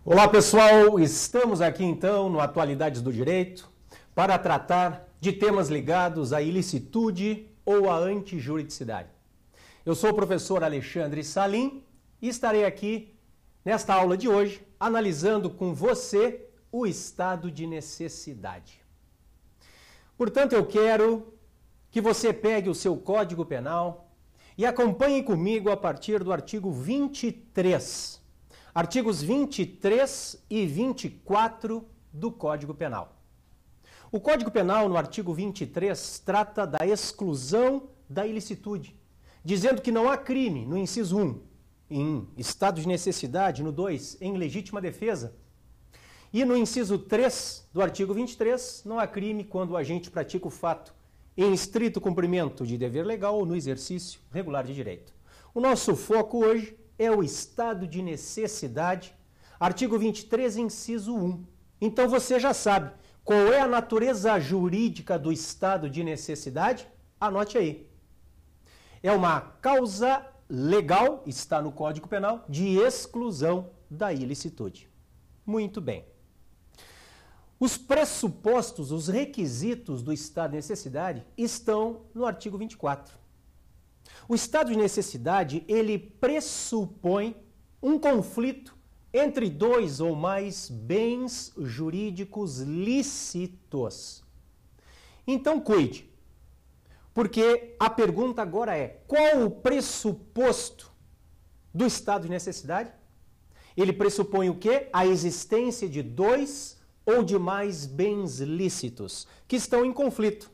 Olá pessoal, estamos aqui então no Atualidades do Direito para tratar de temas ligados à ilicitude ou à antijuridicidade. Eu sou o professor Alexandre Salim e estarei aqui nesta aula de hoje analisando com você o estado de necessidade. Portanto, eu quero que você pegue o seu Código Penal e acompanhe comigo a partir do artigo 23. Artigos 23 e 24 do Código Penal. O Código Penal, no artigo 23, trata da exclusão da ilicitude, dizendo que não há crime no inciso 1, em estado de necessidade, no 2, em legítima defesa, e no inciso 3 do artigo 23, não há crime quando o agente pratica o fato em estrito cumprimento de dever legal ou no exercício regular de direito. O nosso foco hoje é o estado de necessidade, artigo 23, inciso 1. Então você já sabe qual é a natureza jurídica do estado de necessidade? Anote aí. É uma causa legal, está no Código Penal, de exclusão da ilicitude. Muito bem. Os pressupostos, os requisitos do estado de necessidade estão no artigo 24. O estado de necessidade, ele pressupõe um conflito entre dois ou mais bens jurídicos lícitos. Então, cuide, porque a pergunta agora é: qual o pressuposto do estado de necessidade? Ele pressupõe o quê? A existência de dois ou de mais bens lícitos que estão em conflito.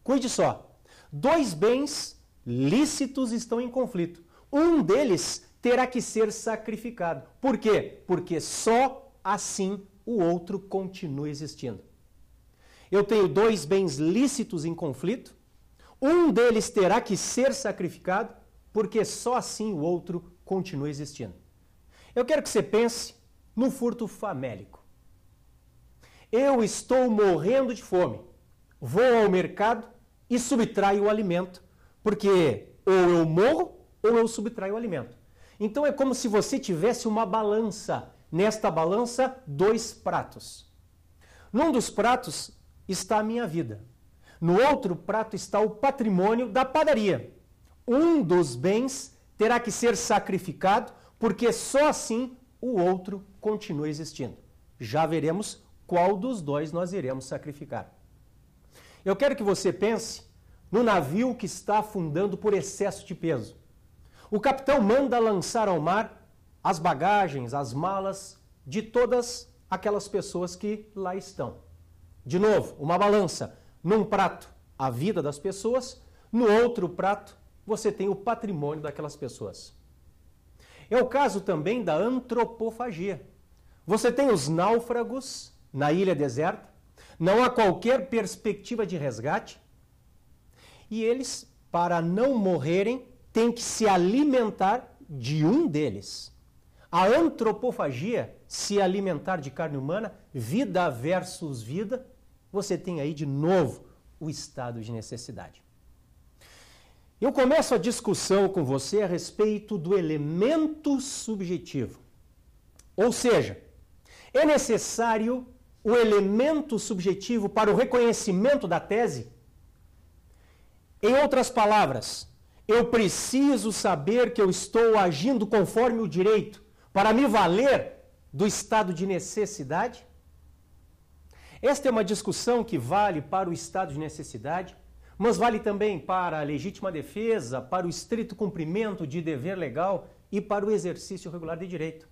Cuide só, dois bens lícitos estão em conflito. Um deles terá que ser sacrificado. Por quê? Porque só assim o outro continua existindo. Eu tenho dois bens lícitos em conflito, um deles terá que ser sacrificado, porque só assim o outro continua existindo. Eu quero que você pense no furto famélico. Eu estou morrendo de fome, vou ao mercado e subtraio o alimento, porque ou eu morro ou eu subtraio o alimento. Então é como se você tivesse uma balança. Nesta balança, dois pratos. Num dos pratos está a minha vida. No outro prato está o patrimônio da padaria. Um dos bens terá que ser sacrificado, porque só assim o outro continua existindo. Já veremos qual dos dois nós iremos sacrificar. Eu quero que você pense no navio que está afundando por excesso de peso. O capitão manda lançar ao mar as bagagens, as malas de todas aquelas pessoas que lá estão. De novo, uma balança. Num prato, a vida das pessoas, no outro prato, você tem o patrimônio daquelas pessoas. É o caso também da antropofagia. Você tem os náufragos na ilha deserta, não há qualquer perspectiva de resgate, e eles, para não morrerem, têm que se alimentar de um deles. A antropofagia, se alimentar de carne humana, vida versus vida, você tem aí de novo o estado de necessidade. Eu começo a discussão com você a respeito do elemento subjetivo. Ou seja, é necessário o elemento subjetivo para o reconhecimento da tese? Em outras palavras, eu preciso saber que eu estou agindo conforme o direito para me valer do estado de necessidade? Esta é uma discussão que vale para o estado de necessidade, mas vale também para a legítima defesa, para o estrito cumprimento de dever legal e para o exercício regular de direito.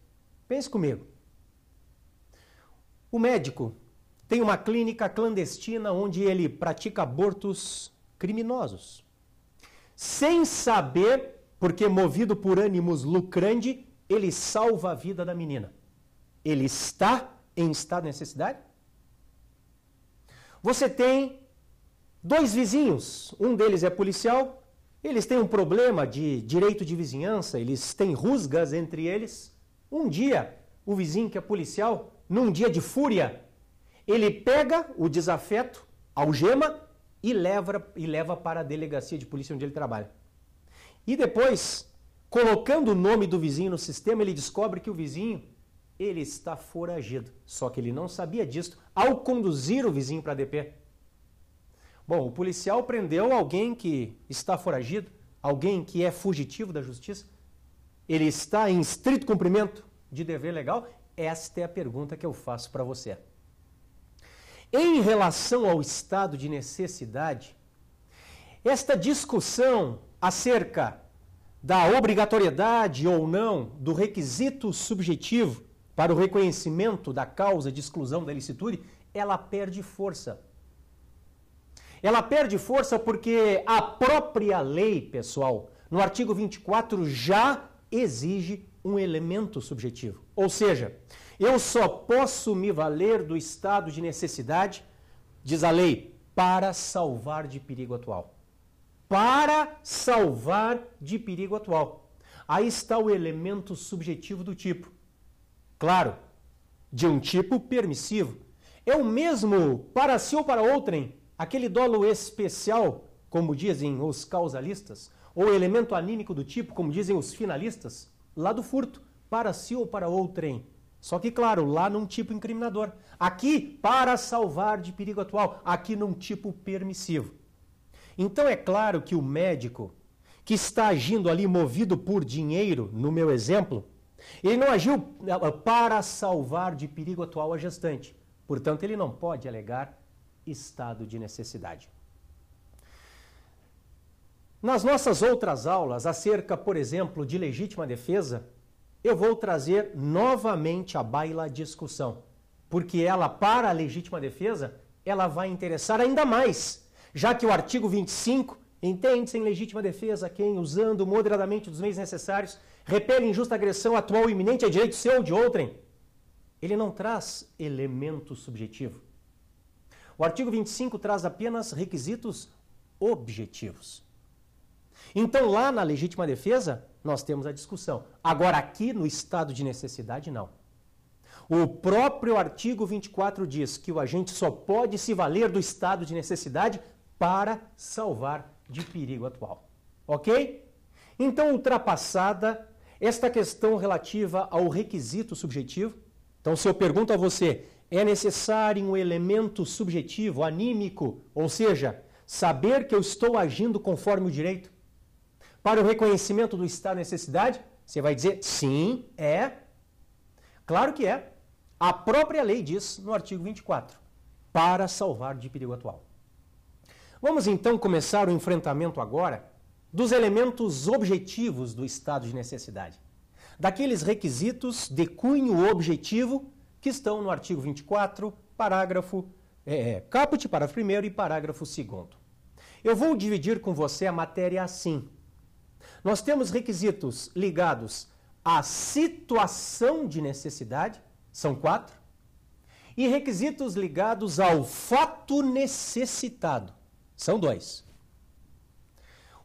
Pense comigo. O médico tem uma clínica clandestina onde ele pratica abortos criminosos. Sem saber, porque movido por ânimos lucrandi, ele salva a vida da menina. Ele está em estado de necessidade? Você tem dois vizinhos, um deles é policial, eles têm um problema de direito de vizinhança, eles têm rusgas entre eles. Um dia, o vizinho que é policial, num dia de fúria, ele pega o desafeto, algema, e leva para a delegacia de polícia onde ele trabalha. E depois, colocando o nome do vizinho no sistema, ele descobre que o vizinho ele está foragido. Só que ele não sabia disso ao conduzir o vizinho para a DP. Bom, o policial prendeu alguém que está foragido, alguém que é fugitivo da justiça. Ele está em estrito cumprimento de dever legal? Esta é a pergunta que eu faço para você. Em relação ao estado de necessidade, esta discussão acerca da obrigatoriedade ou não do requisito subjetivo para o reconhecimento da causa de exclusão da ilicitude, ela perde força. Ela perde força porque a própria lei, pessoal, no artigo 24 já exige um elemento subjetivo. Ou seja, eu só posso me valer do estado de necessidade, diz a lei, para salvar de perigo atual. Para salvar de perigo atual. Aí está o elemento subjetivo do tipo. Claro, de um tipo permissivo. É o mesmo para si ou para outrem, aquele dolo especial, como dizem os causalistas, ou elemento anímico do tipo, como dizem os finalistas, lá do furto, para si ou para outrem. Só que, claro, lá num tipo incriminador. Aqui, para salvar de perigo atual. Aqui num tipo permissivo. Então é claro que o médico que está agindo ali movido por dinheiro, no meu exemplo, ele não agiu para salvar de perigo atual a gestante. Portanto, ele não pode alegar estado de necessidade. Nas nossas outras aulas, acerca, por exemplo, de legítima defesa, eu vou trazer novamente à baila a discussão, porque ela, para a legítima defesa, ela vai interessar ainda mais, já que o artigo 25 entende-se em legítima defesa quem, usando moderadamente dos meios necessários, repele injusta agressão atual ou iminente a direito seu ou de outrem. Ele não traz elemento subjetivo. O artigo 25 traz apenas requisitos objetivos. Então, lá na legítima defesa, nós temos a discussão. Agora, aqui no estado de necessidade, não. O próprio artigo 24 diz que o agente só pode se valer do estado de necessidade para salvar de perigo atual. Ok? Então, ultrapassada esta questão relativa ao requisito subjetivo, então, se eu pergunto a você, é necessário um elemento subjetivo, anímico, ou seja, saber que eu estou agindo conforme o direito, para o reconhecimento do estado de necessidade? Você vai dizer, sim, é. Claro que é. A própria lei diz no artigo 24, para salvar de perigo atual. Vamos então começar o enfrentamento agora dos elementos objetivos do estado de necessidade. Daqueles requisitos de cunho objetivo que estão no artigo 24, parágrafo caput, parágrafo 1º e parágrafo 2º. Eu vou dividir com você a matéria assim. Nós temos requisitos ligados à situação de necessidade, são 4, e requisitos ligados ao fato necessitado, são 2.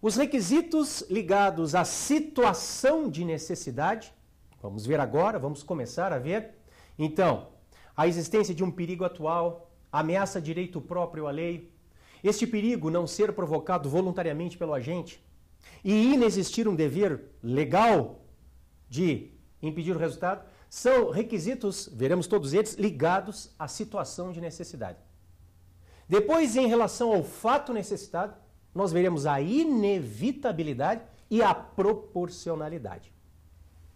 Os requisitos ligados à situação de necessidade, vamos ver agora, vamos começar a ver. Então, a existência de um perigo atual, ameaça a direito próprio alheio, este perigo não ser provocado voluntariamente pelo agente e inexistir um dever legal de impedir o resultado, são requisitos, veremos todos eles, ligados à situação de necessidade. Depois, em relação ao fato necessitado, nós veremos a inevitabilidade e a proporcionalidade.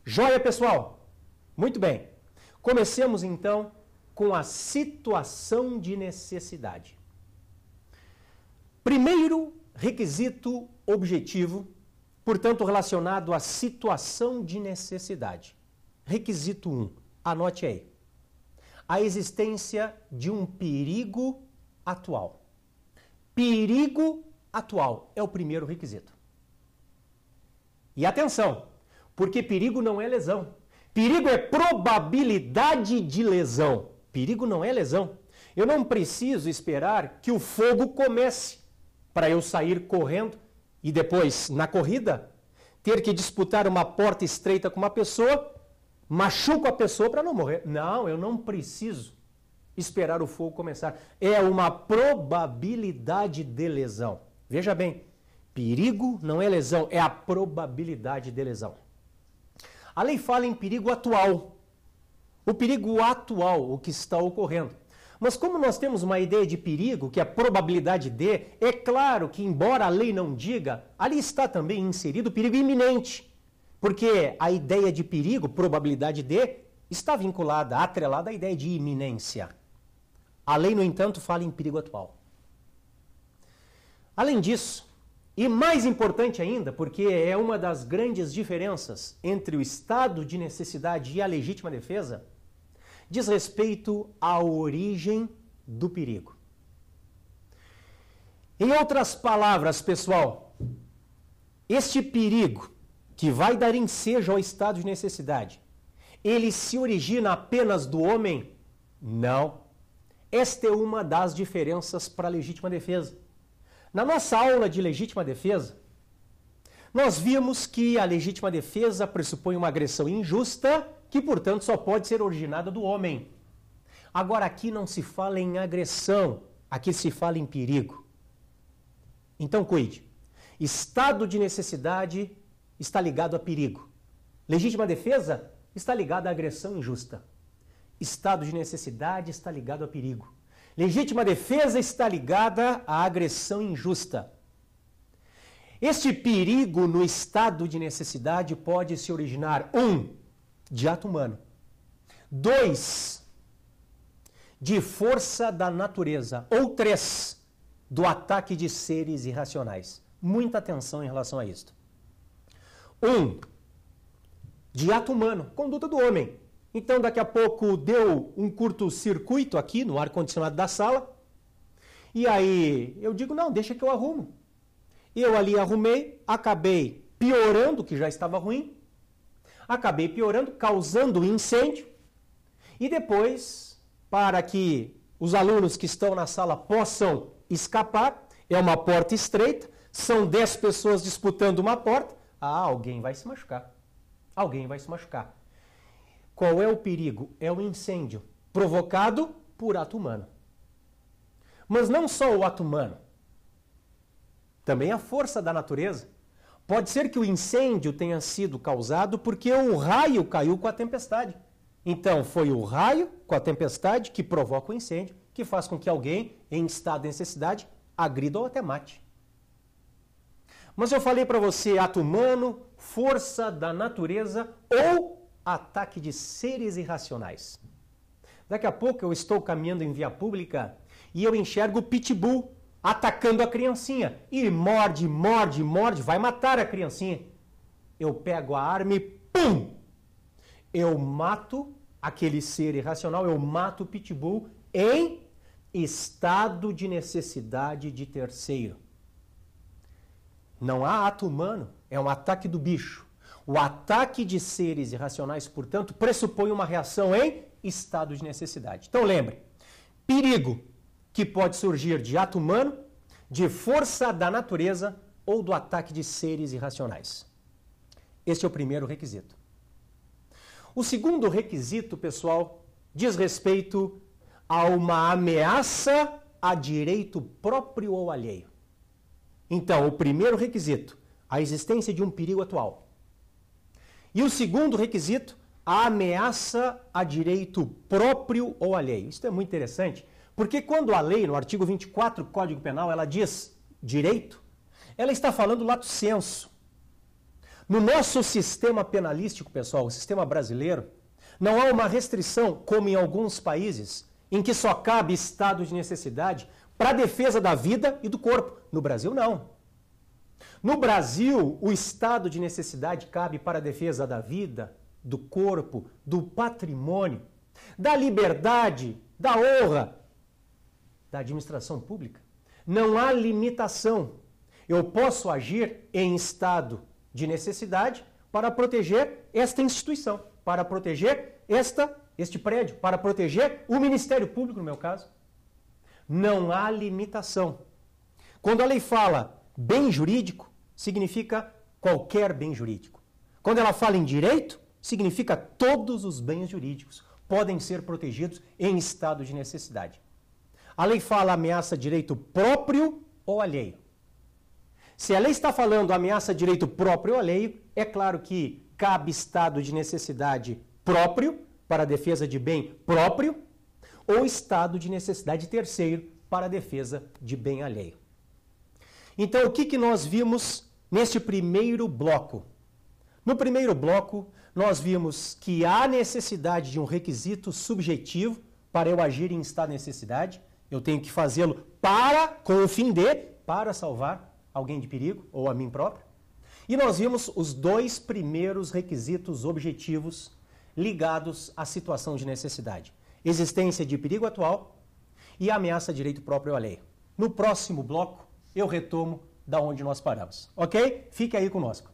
Joia, pessoal? Muito bem. Comecemos, então, com a situação de necessidade. Primeiro requisito objetivo, portanto, relacionado à situação de necessidade. Requisito 1. Anote aí. A existência de um perigo atual. Perigo atual é o primeiro requisito. E atenção, porque perigo não é lesão. Perigo é probabilidade de lesão. Perigo não é lesão. Eu não preciso esperar que o fogo comece para eu sair correndo e depois, na corrida, ter que disputar uma porta estreita com uma pessoa, machuco a pessoa para não morrer. Não, eu não preciso esperar o fogo começar. É uma probabilidade de lesão. Veja bem, perigo não é lesão, é a probabilidade de lesão. A lei fala em perigo atual. o perigo atual, o que está ocorrendo. Mas como nós temos uma ideia de perigo, que é a probabilidade de, é claro que, embora a lei não diga, ali está também inserido o perigo iminente. Porque a ideia de perigo, probabilidade de, está vinculada, atrelada à ideia de iminência. A lei, no entanto, fala em perigo atual. Além disso, e mais importante ainda, porque é uma das grandes diferenças entre o estado de necessidade e a legítima defesa, diz respeito à origem do perigo. Em outras palavras, pessoal, este perigo que vai dar ensejo ao estado de necessidade, ele se origina apenas do homem? Não. Esta é uma das diferenças para a legítima defesa. Na nossa aula de legítima defesa, nós vimos que a legítima defesa pressupõe uma agressão injusta, que, portanto, só pode ser originada do homem. Agora, aqui não se fala em agressão, aqui se fala em perigo. Então, cuide. Estado de necessidade está ligado a perigo. Legítima defesa está ligada à agressão injusta. Estado de necessidade está ligado a perigo. Legítima defesa está ligada à agressão injusta. Este perigo no estado de necessidade pode se originar, 1, de ato humano. 2, de força da natureza. Ou 3, do ataque de seres irracionais. Muita atenção em relação a isto. 1, de ato humano, conduta do homem. Então, daqui a pouco deu um curto-circuito aqui no ar-condicionado da sala. E aí eu digo, não, deixa que eu arrumo. Eu ali arrumei, acabei piorando o que já estava ruim. Acabei piorando, causando um incêndio. E depois, para que os alunos que estão na sala possam escapar, é uma porta estreita, são 10 pessoas disputando uma porta. Alguém vai se machucar. Alguém vai se machucar. Qual é o perigo? É o incêndio provocado por ato humano. Mas não só o ato humano, também a força da natureza. Pode ser que o incêndio tenha sido causado porque o raio caiu com a tempestade. Então, foi o raio com a tempestade que provoca o incêndio, que faz com que alguém, em estado de necessidade, agrida ou até mate. Mas eu falei para você ato humano, força da natureza ou ataque de seres irracionais. Daqui a pouco eu estou caminhando em via pública e eu enxergo o pitbull atacando a criancinha. E morde, morde, morde, vai matar a criancinha. Eu pego a arma e pum! Eu mato aquele ser irracional, eu mato o pitbull em estado de necessidade de terceiro. Não há ato humano, é um ataque do bicho. O ataque de seres irracionais, portanto, pressupõe uma reação em estado de necessidade. Então lembre, perigo que pode surgir de ato humano, de força da natureza ou do ataque de seres irracionais. Este é o primeiro requisito. O segundo requisito, pessoal, diz respeito a uma ameaça a direito próprio ou alheio. Então, o primeiro requisito, a existência de um perigo atual. E o segundo requisito, a ameaça a direito próprio ou alheio. Isso é muito interessante, porque quando a lei, no artigo 24 do Código Penal, ela diz direito, ela está falando lato sensu. No nosso sistema penalístico, pessoal, o sistema brasileiro, não há uma restrição, como em alguns países, em que só cabe estado de necessidade para a defesa da vida e do corpo. No Brasil, não. No Brasil, o estado de necessidade cabe para a defesa da vida, do corpo, do patrimônio, da liberdade, da honra, da administração pública. Não há limitação. Eu posso agir em estado de necessidade para proteger esta instituição, para proteger este prédio, para proteger o Ministério Público, no meu caso. Não há limitação. Quando a lei fala bem jurídico, significa qualquer bem jurídico. Quando ela fala em direito, significa todos os bens jurídicos podem ser protegidos em estado de necessidade. A lei fala ameaça direito próprio ou alheio. Se a lei está falando ameaça direito próprio ou alheio, é claro que cabe estado de necessidade próprio para a defesa de bem próprio ou estado de necessidade terceiro para a defesa de bem alheio. Então, o que nós vimos neste primeiro bloco? No primeiro bloco, nós vimos que há necessidade de um requisito subjetivo para eu agir em estado de necessidade. Eu tenho que fazê-lo com o fim para salvar alguém de perigo ou a mim próprio. E nós vimos os dois primeiros requisitos objetivos ligados à situação de necessidade: existência de perigo atual e ameaça a direito próprio ou alheio. No próximo bloco, eu retomo da onde nós paramos. Ok? Fique aí conosco.